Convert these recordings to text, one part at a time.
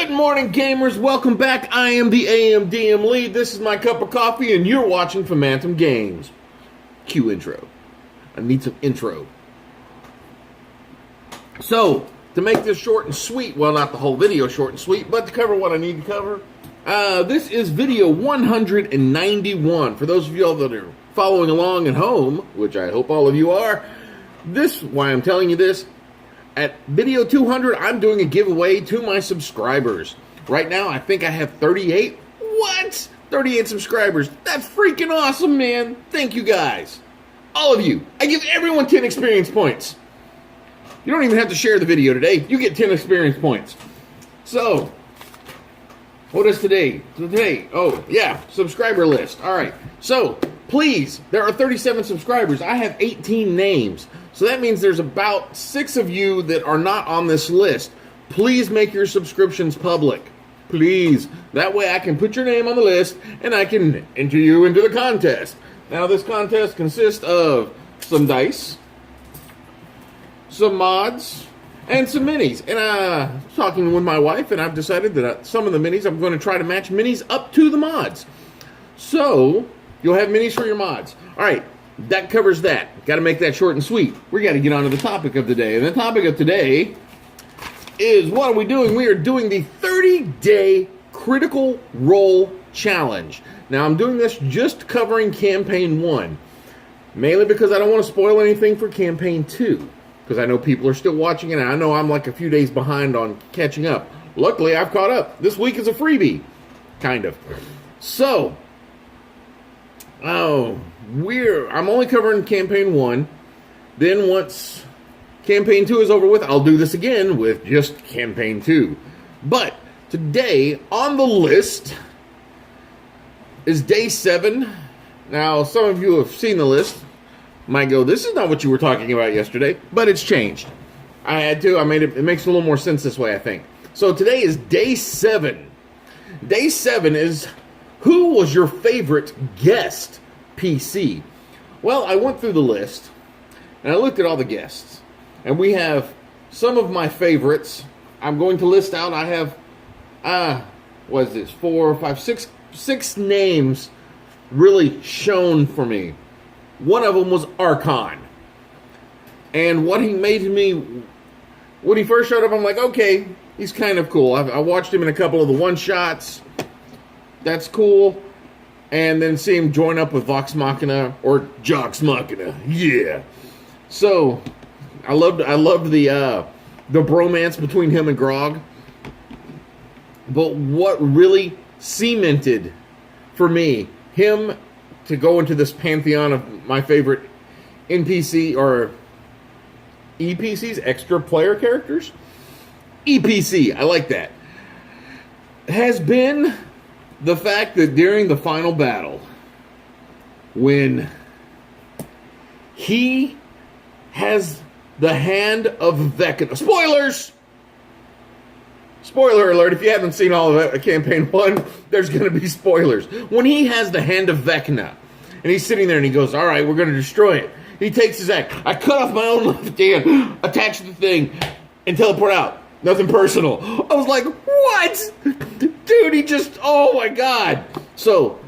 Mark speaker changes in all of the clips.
Speaker 1: Good morning, gamers. Welcome back. I am the AMDM lead. This is my cup of coffee, and you're watching Phantom Games. Cue intro. I need some intro. So, to make this short and sweet, well, not the whole video short and sweet, but to cover what I need to cover, this is video 191. For those of y'all that are following along at home, which I hope all of you are, why I'm telling you this, at video 200, I'm doing a giveaway to my subscribers. Right now, I think I have 38. What? 38 subscribers. That's freaking awesome, man. Thank you guys. All of you. I give everyone 10 experience points. You don't even have to share the video today. You get 10 experience points. So, what is today? Oh, yeah, subscriber list. All right. So, please, there are 37 subscribers. I have 18 names. So that means there's about 6 of you that are not on this list. Please make your subscriptions public. Please. That way I can put your name on the list and I can enter you into the contest. Now this contest consists of some dice, some mods, and some minis. And I'm talking with my wife, and I've decided that some of the minis, I'm going to try to match minis up to the mods. So you'll have minis for your mods. All right. That covers that. Got to make that short and sweet. We got to get on to the topic of the day. And the topic of today is, what are we doing? We are doing the 30-day Critical Role Challenge. Now, I'm doing this just covering Campaign 1. Mainly because I don't want to spoil anything for Campaign 2. Because I know people are still watching it, and I know I'm like a few days behind on catching up. Luckily, I've caught up. This week is a freebie. Kind of. So, I'm only covering Campaign 1. Then once Campaign 2 is over with, I'll do this again with just Campaign 2. But today on the list is Day 7. Now, some of you have seen the list. Might go, this is not what you were talking about yesterday, but it's changed. I had to. I made it. It makes a little more sense this way, I think. So today is Day 7. Day 7 is, who was your favorite guest PC? Well, I went through the list, and I looked at all the guests. And we have some of my favorites. I'm going to list out, I have, what is this, 4, 5, 6 names really shown for me. One of them was Archon. And what he made me, when he first showed up, I'm like, okay, he's kind of cool. I watched him in a couple of the one-shots. That's cool. And then see him join up with Vox Machina, or Jox Machina. Yeah. So, I loved the bromance between him and Grog. But what really cemented for me him to go into this pantheon of my favorite NPC or EPCs, extra player characters? EPC, I like that. Has been the fact that during the final battle, when he has the hand of Vecna. Spoilers! Spoiler alert, if you haven't seen all of it, Campaign 1, there's going to be spoilers. When he has the hand of Vecna, and he's sitting there and he goes, all right, we're going to destroy it. He takes his axe. I cut off my own left hand, attach the thing, and teleport out. Nothing personal. I was like, what? Dude, he just, oh my God. So,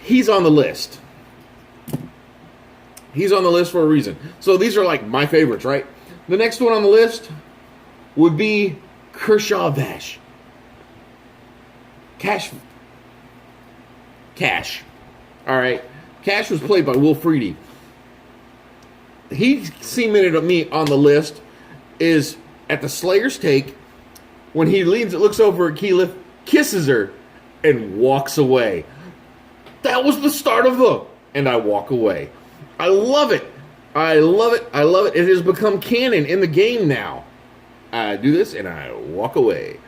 Speaker 1: he's on the list. He's on the list for a reason. So, these are like my favorites, right? The next one on the list would be Kershaw Vash. Cash. All right. Cash was played by Wil Wheaton. He cemented me on the list is at the Slayer's Take, when he looks over at Keyleth, kisses her, and walks away. That was the start of the, and I walk away. I love it. I love it. I love it. It has become canon in the game now. I do this, and I walk away.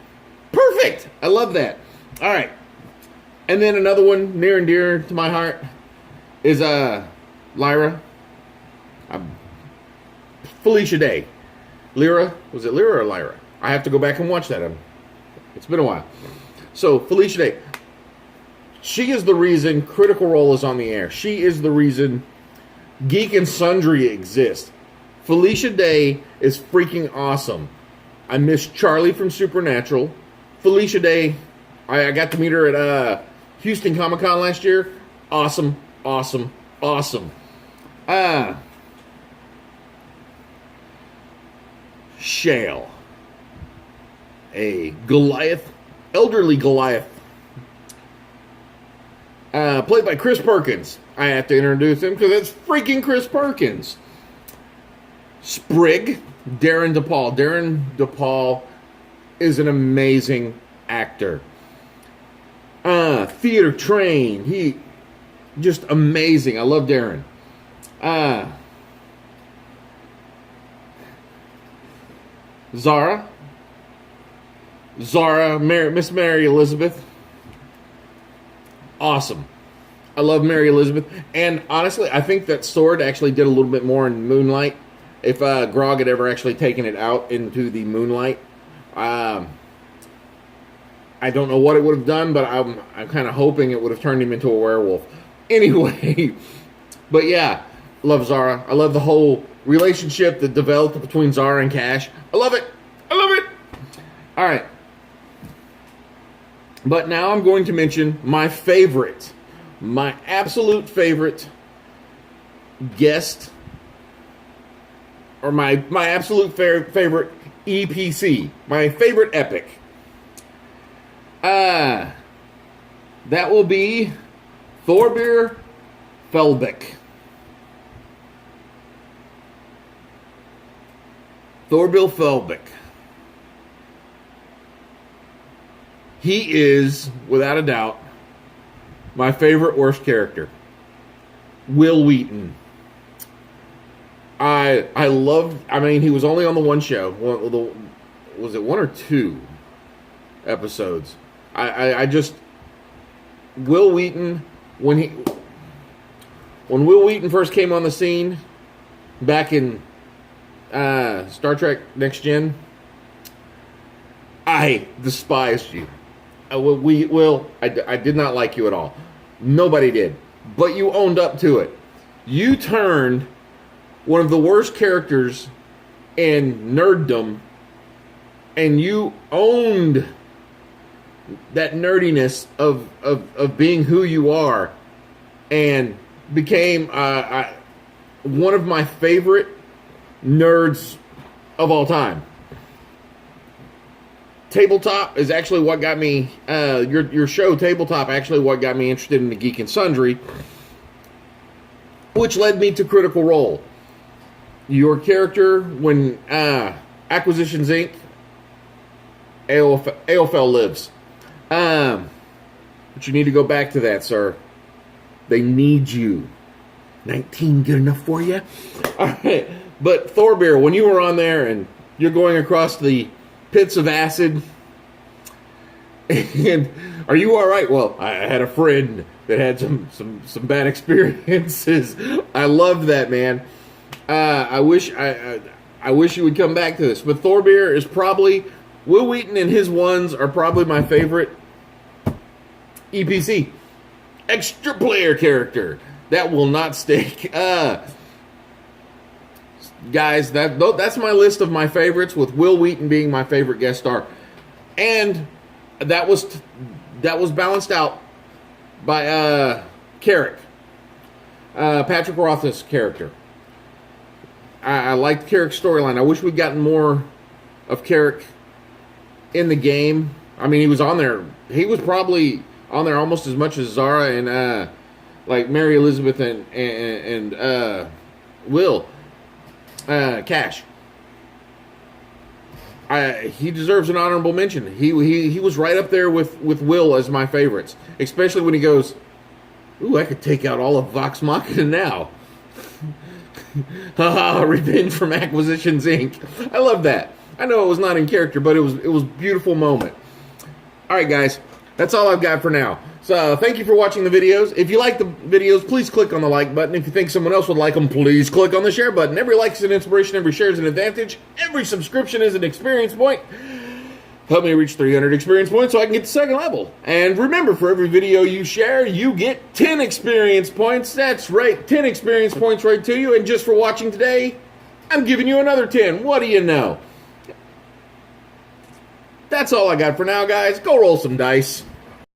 Speaker 1: Perfect. I love that. All right. And then another one near and dear to my heart is Lyra. Felicia Day. Lyra, was it Lyra or Lyra? I have to go back and watch that. It's been a while. So, Felicia Day. She is the reason Critical Role is on the air. She is the reason Geek and Sundry exists. Felicia Day is freaking awesome. I miss Charlie from Supernatural. Felicia Day. I got to meet her at Houston Comic-Con last year. Awesome, awesome, awesome. Shale. A Goliath, elderly Goliath. Played by Chris Perkins. I have to introduce him because it's freaking Chris Perkins. Sprig, Darren DePaul. Darren DePaul is an amazing actor. Theater trained. He just amazing. I love Darren. Zara, Miss Mary Elizabeth. Awesome. I love Mary Elizabeth. And honestly, I think that sword actually did a little bit more in Moonlight. If Grog had ever actually taken it out into the Moonlight. I don't know what it would have done, but I'm kind of hoping it would have turned him into a werewolf. Anyway, but yeah, love Zara. I love the whole relationship that developed between Zara and Cash. I love it. I love it. All right. But now I'm going to mention my favorite, my absolute favorite guest, or my absolute favorite EPC, my favorite epic. That will be Thorbeer Felbeck. Thorbill Felbeck. He is, without a doubt, my favorite worst character. Wil Wheaton. I mean, he was only on the one show. Was it one or two episodes? I just, Wil Wheaton, when Wil Wheaton first came on the scene back in Star Trek Next Gen, I despised you. I did not like you at all. Nobody did. But you owned up to it. You turned one of the worst characters in nerddom, and you owned that nerdiness of being who you are, and became one of my favorite nerds of all time. Tabletop is actually what got me, your show Tabletop actually what got me interested in the Geek and Sundry, which led me to Critical Role. Your character, when Acquisitions Inc., AOFL lives. But you need to go back to that, sir. They need you. 19 good enough for you? Alright, but Thorbeer, when you were on there and you're going across the pits of acid, and are you all right? Well, I had a friend that had some bad experiences. I loved that, man. I wish you would come back to this. But Thorbeer is probably, Wil Wheaton and his ones are probably my favorite EPC extra player character. That will not stick. Guys, that's my list of my favorites, with Wil Wheaton being my favorite guest star, and that was balanced out by Carrick, Patrick Rothfuss's character. I liked Carrick's storyline. I wish we'd gotten more of Carrick in the game. I mean, he was on there. He was probably on there almost as much as Zara and like Mary Elizabeth and Will. Cash. He deserves an honorable mention. He was right up there with Will as my favorites, especially when he goes, "Ooh, I could take out all of Vox Machina now." Haha, revenge from Acquisitions Inc. I love that. I know it was not in character, but it was a beautiful moment. All right, guys, that's all I've got for now. So thank you for watching the videos. If you like the videos, please click on the like button. If you think someone else would like them, please click on the share button. Every like is an inspiration. Every share is an advantage. Every subscription is an experience point. Help me reach 300 experience points so I can get the second level. And remember, for every video you share, you get 10 experience points. That's right, 10 experience points right to you. And just for watching today, I'm giving you another 10. What do you know? That's all I got for now, guys. Go roll some dice.